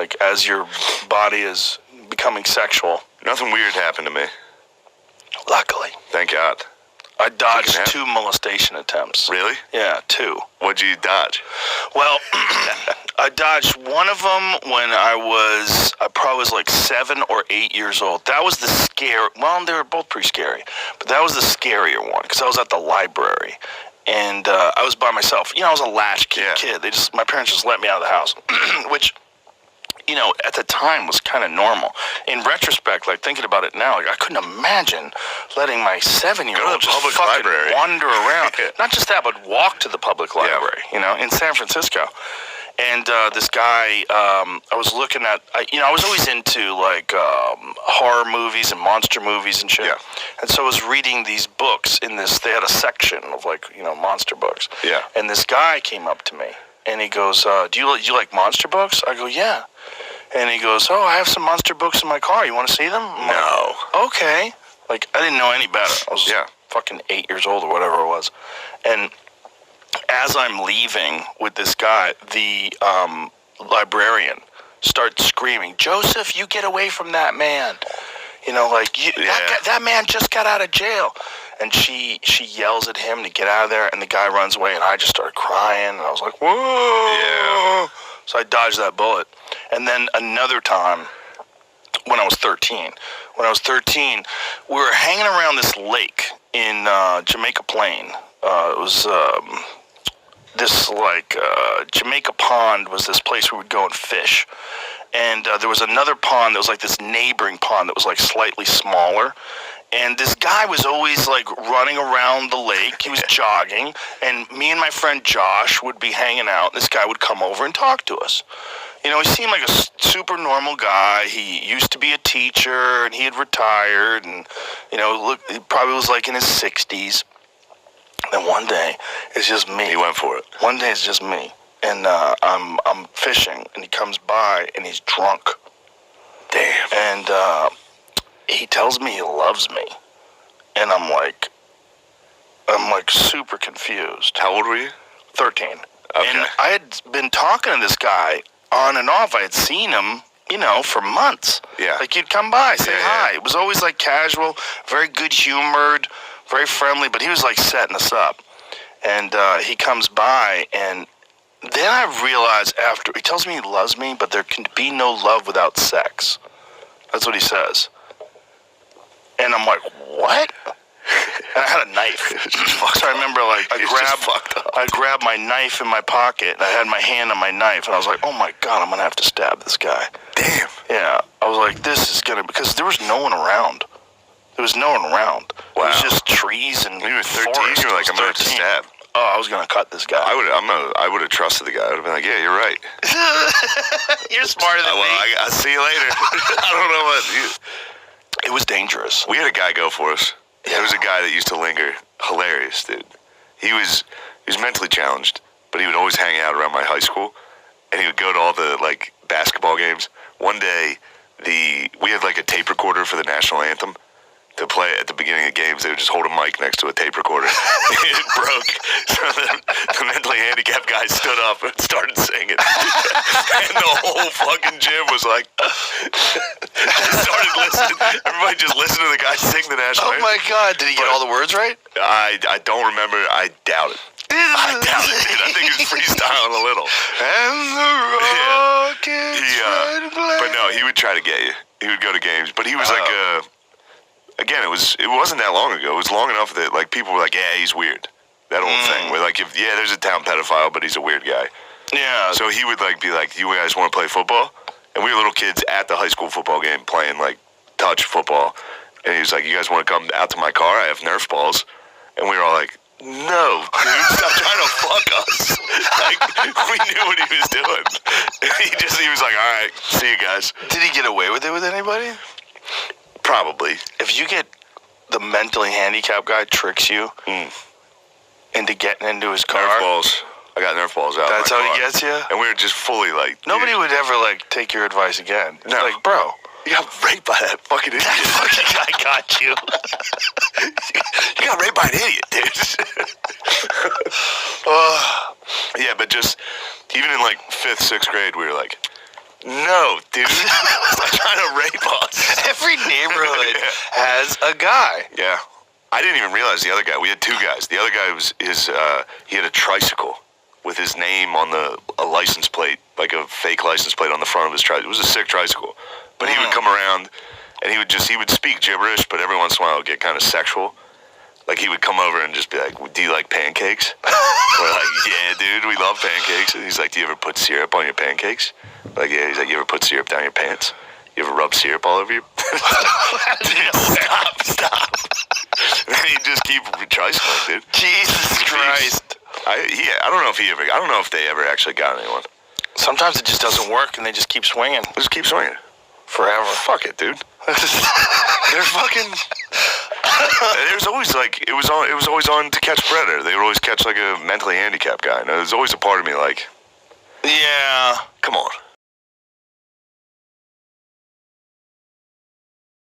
like as your body is becoming sexual. Nothing weird happened to me. Luckily. Thank God. I dodged 2 molestation attempts. Really? Yeah, 2. What'd you dodge? Well, I dodged one of them when I probably was like 7 or 8 years old. That was the scary. Well, they were both pretty scary, but that was the scarier one because I was at the library and I was by myself. You know, I was a latchkey kid. My parents just let me out of the house, which, you know, at the time was kind of normal. In retrospect, like thinking about it now, like I couldn't imagine letting my 7-year-old just fucking wander around. Not just that, but walk to the public library, you know, in San Francisco. And this guy, I was looking at, I was always into like horror movies and monster movies and shit. Yeah. And so I was reading these books in this, they had a section of like, you know, monster books. Yeah. And this guy came up to me and he goes, do you like monster books? I go, yeah. And he goes, oh, I have some monster books in my car. You want to see them? No. Like, okay. Like, I didn't know any better. I was fucking 8 years old or whatever it was. And as I'm leaving with this guy, the librarian starts screaming, Joseph, you get away from that man. You know, like, that man just got out of jail. And she yells at him to get out of there, and the guy runs away, and I just started crying, and I was like, whoa. Yeah. So I dodged that bullet. And then another time, when I was 13. When I was 13, we were hanging around this lake in Jamaica Plain. It was this, like, Jamaica Pond was this place we would go and fish. And there was another pond that was like this neighboring pond that was like slightly smaller. And this guy was always like running around the lake. He was jogging. And me and my friend Josh would be hanging out. And this guy would come over and talk to us. You know, he seemed like a super normal guy. He used to be a teacher and he had retired. And, you know, look, he probably was like in his 60s. And one day, it's just me. He went for it. One day, it's just me. And I'm fishing, and he comes by, and he's drunk. Damn. And he tells me he loves me, and I'm like super confused. How old were you? 13. Okay. And I had been talking to this guy on and off. I had seen him, you know, for months. Yeah. Like he'd come by, say hi. It was always like casual, very good humored, very friendly. But he was like setting us up, and he comes by and. Then I realized after, he tells me he loves me, but there can be no love without sex. That's what he says. And I'm like, what? And I had a knife. So I remember, like, I grabbed my knife in my pocket, and I had my hand on my knife, and I was like, oh my God, I'm going to have to stab this guy. Damn. Yeah. I was like, this is going to, because there was no one around. There was no one around. Wow. It was just trees and you were 13, you were like, I'm going to have to stab. Oh, I was gonna cut this guy. I would have trusted the guy. I would have been like, yeah, you're right. You're smarter than me. I'll see you later. I don't know what. It was dangerous. We had a guy go for us. Yeah. There was a guy that used to linger. Hilarious, dude. He was mentally challenged, but he would always hang out around my high school, and he would go to all the like basketball games. One day, we had like a tape recorder for the national anthem. To play at the beginning of games, they would just hold a mic next to a tape recorder. It broke. So the mentally handicapped guy stood up and started singing. And the whole fucking gym was like, started listening. Everybody just listened to the guy sing the national anthem. Oh my God, did he get all the words right? I don't remember. I doubt it. I doubt it, dude. I think he was freestyling a little. And the Rockets but no, he would try to get you. He would go to games. But he was like again, it wasn't that long ago. It was long enough that like people were like, yeah, he's weird. That old thing where like, there's a town pedophile, but he's a weird guy. Yeah. So he would like be like, you guys want to play football? And we were little kids at the high school football game playing like touch football. And he was like, you guys want to come out to my car? I have Nerf balls. And we were all like, no, dude, stop trying to fuck us. Like, we knew what he was doing. He was like, all right, see you guys. Did he get away with it with anybody? Probably. If you get the mentally handicapped guy tricks you into getting into his car. Nerf balls. I got Nerf balls out. That's how he gets you? And we were just fully like... Nobody would ever like take your advice again. No. Like, bro. You got raped by that fucking idiot. That fucking guy got you. You got raped by an idiot, dude. Yeah, but just... Even in like 5th, 6th grade, we were like... No, dude. Trying to rape us. Every neighborhood has a guy. Yeah. I didn't even realize the other guy. We had two guys. The other guy he had a tricycle with his name on a license plate, like a fake license plate on the front of his tricycle. It was a sick tricycle. But he would come around and he would speak gibberish, but every once in a while it would get kind of sexual. Like he would come over and just be like, "Do you like pancakes?" We're like, "Yeah, dude, we love pancakes." And he's like, "Do you ever put syrup on your pancakes?" We're like, yeah. He's like, "You ever put syrup down your pants? You ever rub syrup all over your?" Stop. And he'd just keep tricycling, dude. Jesus Christ. I don't know if they ever actually got anyone. Sometimes it just doesn't work, and they just keep swinging Just keep swinging. forever. Fuck it, dude. They're fucking. It was always like it was always on To Catch a Predator. They would always catch like a mentally handicapped guy. And there was always a part of me like, Yeah. come on.